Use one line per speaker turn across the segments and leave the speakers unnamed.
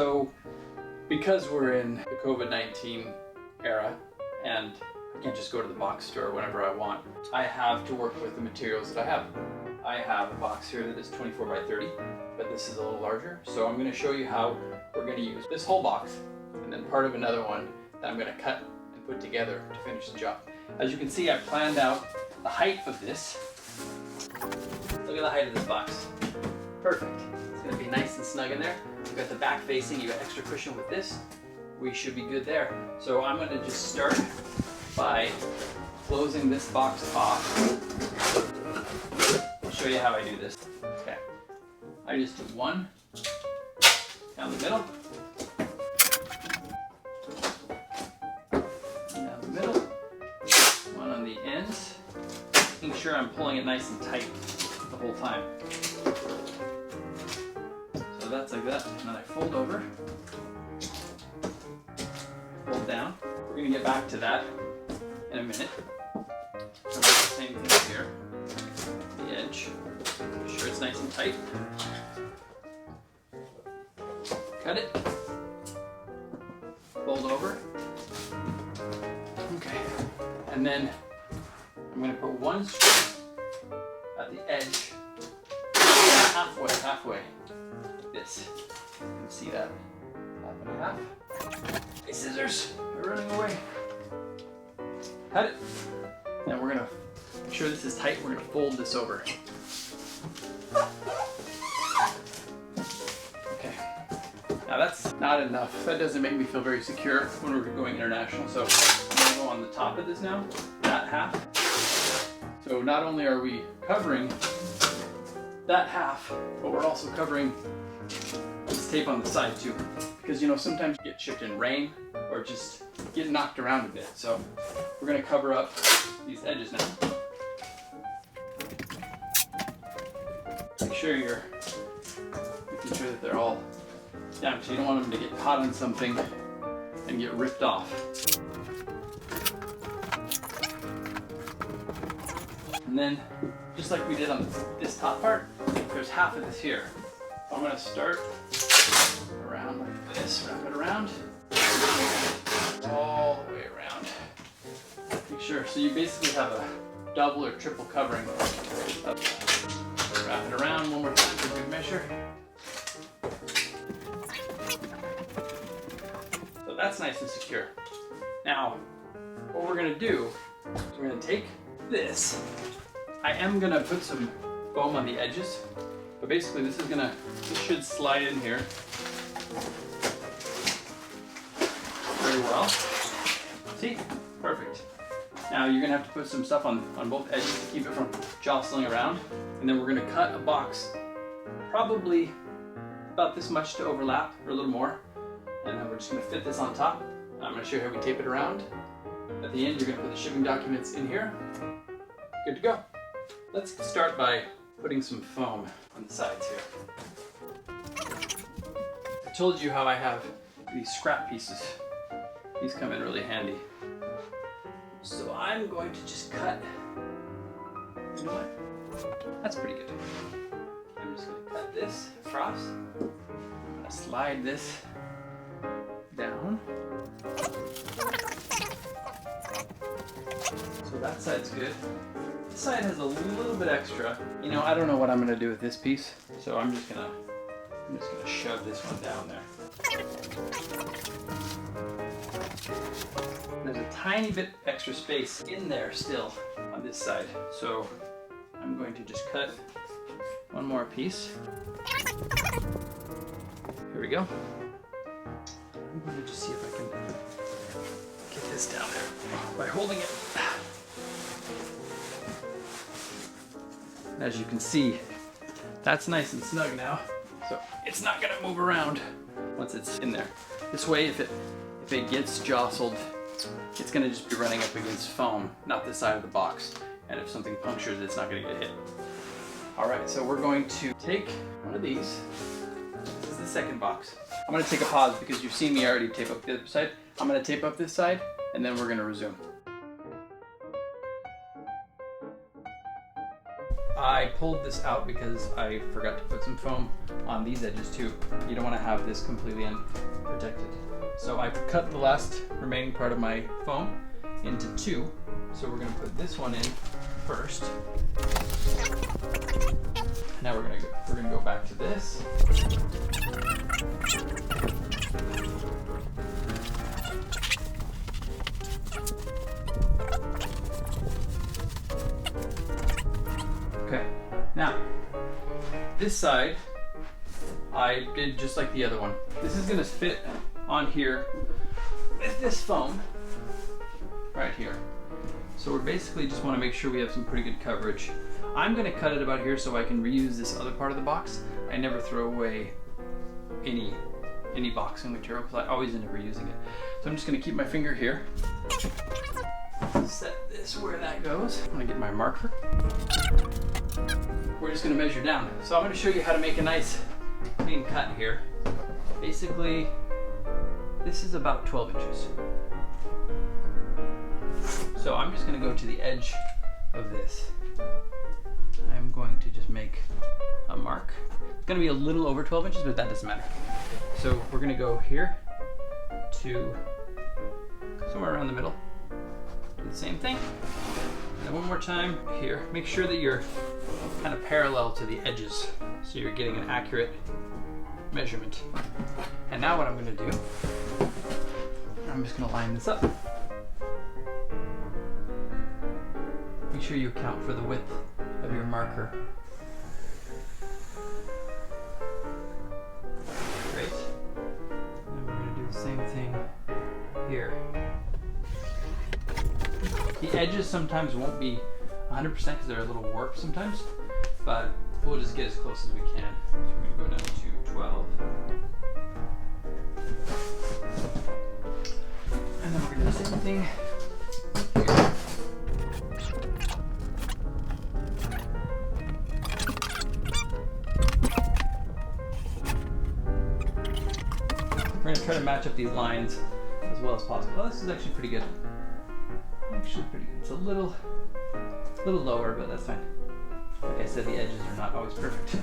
So because we're in the COVID-19 era and I can't just go to the box store whenever I want, I have to work with the materials that I have. I have a box here that is 24 by 30, but this is a little larger. So I'm going to show you how we're going to use this whole box and then part of another one that I'm going to cut and put together to finish the job. As you can see, I planned out the height of this. Look at the height of this box. Perfect. It's going to be nice and snug in there. You've got the back facing, you've got extra cushion with this. We should be good there. So I'm going to just start by closing this box off. I'll show you how I do this. Okay. I just do one down the middle. Down the middle. One on the ends. Making sure I'm pulling it nice and tight the whole time. So that's like that. And then I fold over. Fold down. We're going to get back to that in a minute. I'll do the same thing here. The edge. Make sure it's nice and tight. Cut it. Fold over. Okay. And then I'm going to put one strip at the edge. Halfway. Like this. You can see that. Half and half. Hey, scissors. They're running away. Cut it. Now we're going to make sure this is tight. We're going to fold this over. Okay. Now that's not enough. That doesn't make me feel very secure when we're going international. So I'm going to go on the top of this now. That half. So not only are we covering that half, but we're also covering this tape on the side too. Because you know, sometimes you get chipped in rain or just get knocked around a bit. So we're going to cover up these edges now. Make sure you're making sure that they're all down, so you don't want them to get caught on something and get ripped off. And then, just like we did on this top part, there's half of this here. So I'm going to start around like this, wrap it around, all the way around. Make sure, so you basically have a double or triple covering. Wrap it around one more time for good measure. So that's nice and secure. Now, what we're going to do is we're going to take this. I am going to put some foam on the edges, but basically this should slide in here very well. See? Perfect. Now you're going to have to put some stuff on both edges to keep it from jostling around. And then we're going to cut a box probably about this much to overlap, or a little more. And then we're just going to fit this on top. And I'm going to show you how we tape it around. At the end, you're going to put the shipping documents in here. Good to go. Let's start by putting some foam on the sides here. I told you how I have these scrap pieces. These come in really handy. So I'm going to just cut, you know what? That's pretty good. I'm just going to cut this across. I'm going to slide this down. So that side's good. This side has a little bit extra. You know, I don't know what I'm going to do with this piece, so I'm just going to shove this one down there. There's a tiny bit extra space in there still on this side, so I'm going to just cut one more piece. Here we go. I'm going to just see if I can get this down there by holding it. As you can see, that's nice and snug now, so it's not going to move around once it's in there. This way, if it gets jostled, it's going to just be running up against foam, not the side of the box. And if something punctures, it's not going to get hit. Alright, so we're going to take one of these. This is the second box. I'm going to take a pause because you've seen me already tape up the other side. I'm going to tape up this side, and then we're going to resume. I pulled this out because I forgot to put some foam on these edges too. You don't want to have this completely unprotected. So I've cut the last remaining part of my foam into two. So we're going to put this one in first. Now we're gonna go back to this. Okay, now this side I did just like the other one. This is gonna fit on here with this foam right here. So we basically just want to make sure we have some pretty good coverage. I'm going to cut it about here so I can reuse this other part of the box. I never throw away any boxing material because I always end up reusing it. So I'm just going to keep my finger here. Set this where that goes. I'm going to get my marker. We're just going to measure down. So I'm going to show you how to make a nice clean cut here. Basically, this is about 12 inches. So I'm just going to go to the edge of this. I'm going to just make a mark. It's going to be a little over 12 inches, but that doesn't matter. So we're going to go here to somewhere around the middle. Do the same thing. And then one more time here. Make sure that you're kind of parallel to the edges so you're getting an accurate measurement. And now what I'm going to do, I'm just going to line this up. Make sure you account for the width of your marker. Great. And we're going to do the same thing here. The edges sometimes won't be 100% because they're a little warped sometimes, but we'll just get as close as we can. So we're going to go down to 12. And then we're going to do the same thing here. We're going to try to match up these lines as well as possible. Oh, this is actually pretty good. Actually pretty good. It's a little lower, but that's fine. Like I said, the edges are not always perfect.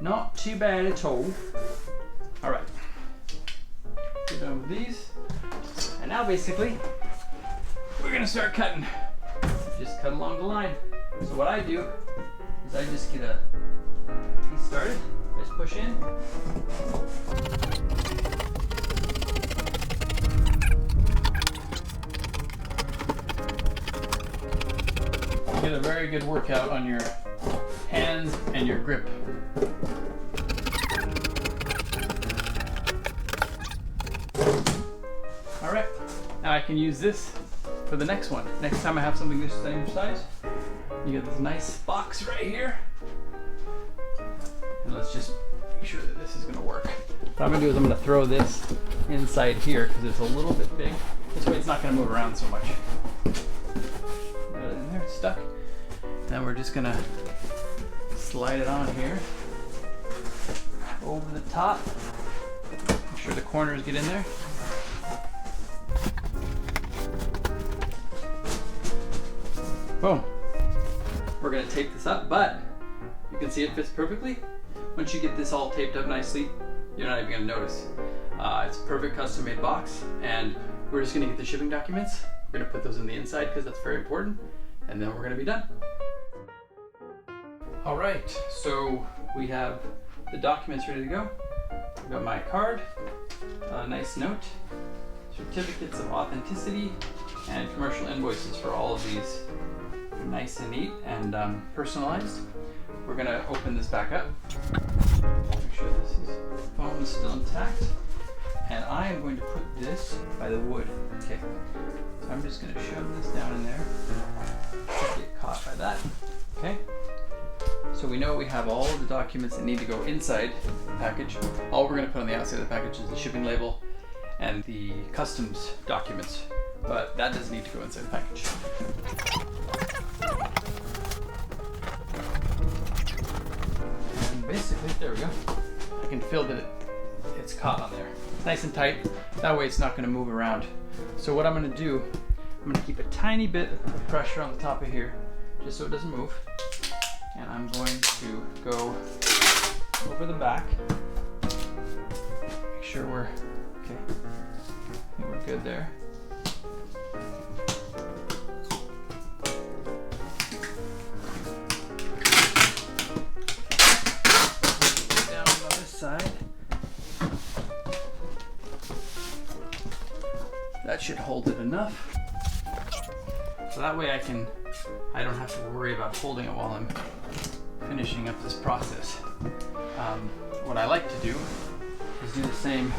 Not too bad at all. All right. Get done with these. And now basically, we're going to start cutting. Just cut along the line. So what I do is I just get a piece started. Just push in. Get a very good workout on your hands and your grip. All right, now I can use this for the next one. Next time I have something this same size, you get this nice box right here. And let's just make sure that this is gonna work. What I'm gonna do is I'm gonna throw this inside here because it's a little bit big. This way it's not gonna move around so much. Got it in there, it's stuck. Then we're just gonna slide it on here, over the top. Make sure the corners get in there. Boom. We're gonna tape this up, but you can see it fits perfectly. Once you get this all taped up nicely, you're not even gonna notice. It's a perfect custom made box, and we're just gonna get the shipping documents. We're gonna put those in the inside because that's very important, and then we're gonna be done. All right, so we have the documents ready to go. I've got my card, a nice note, certificates of authenticity, and commercial invoices for all of these. Nice and neat and personalized. We're gonna open this back up. Make sure the foam is still intact. And I am going to put this by the wood. Okay, so I'm just gonna shove this down in there. Don't get caught by that. Okay. So we know we have all of the documents that need to go inside the package. All we're gonna put on the outside of the package is the shipping label and the customs documents, but that doesn't need to go inside the package. And basically, there we go. I can feel that it's caught on there. Nice and tight. That way it's not gonna move around. So what I'm gonna do, I'm gonna keep a tiny bit of pressure on the top of here, just so it doesn't move. And I'm going to go over the back. Make sure we're okay. I think we're good there. Down on this side. That should hold it enough. So that way I don't have to worry about holding it while I'm finishing up this process. What I like to do is do the same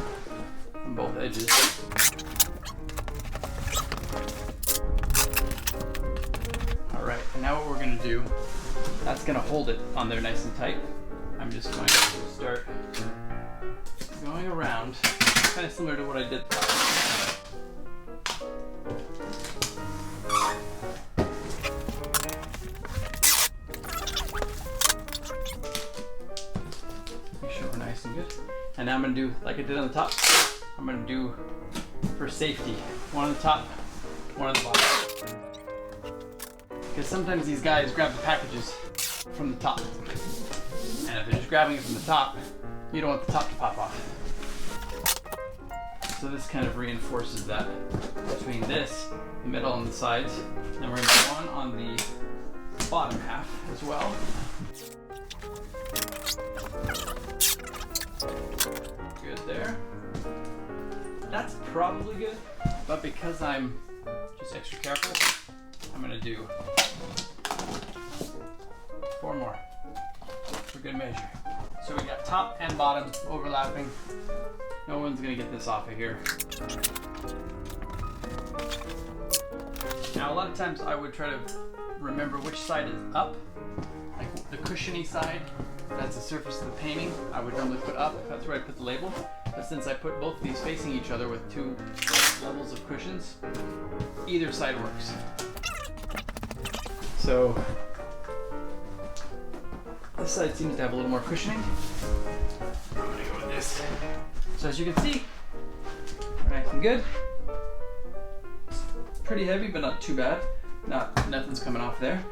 on both edges. All right, and now what we're gonna do, that's gonna hold it on there nice and tight. I'm just going to start going around, kind of similar to what I did. Nice and good. And now I'm going to do like I did on the top. I'm going to do for safety. One on the top, one on the bottom. Because sometimes these guys grab the packages from the top. And if they're just grabbing it from the top, you don't want the top to pop off. So this kind of reinforces that between this, the middle, and the sides. And we're going to do one on the bottom half as well. Good there. That's probably good, but because I'm just extra careful, I'm gonna do 4 more for good measure. So we got top and bottom overlapping. No one's gonna get this off of here. Now a lot of times I would try to remember which side is up, like the cushiony side. That's the surface of the painting. I would normally put up. That's where I put the label. But since I put both of these facing each other with 2 levels of cushions, either side works. So this side seems to have a little more cushioning. I'm gonna go with this. So as you can see, we're nice and good. It's pretty heavy, but not too bad. Nothing's coming off there.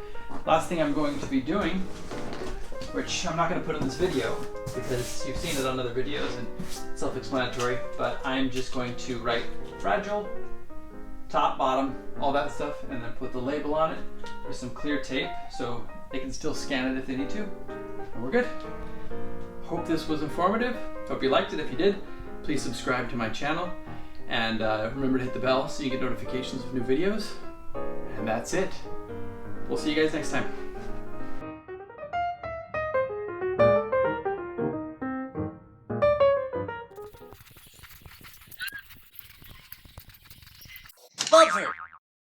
Last thing I'm going to be doing, which I'm not going to put in this video because you've seen it on other videos and self-explanatory, but I'm just going to write fragile, top, bottom, all that stuff, and then put the label on it with some clear tape so they can still scan it if they need to, and we're good. Hope this was informative. Hope you liked it. If you did, please subscribe to my channel, and remember to hit the bell so you get notifications of new videos, and that's it. We'll see you guys next time.
Buzzer!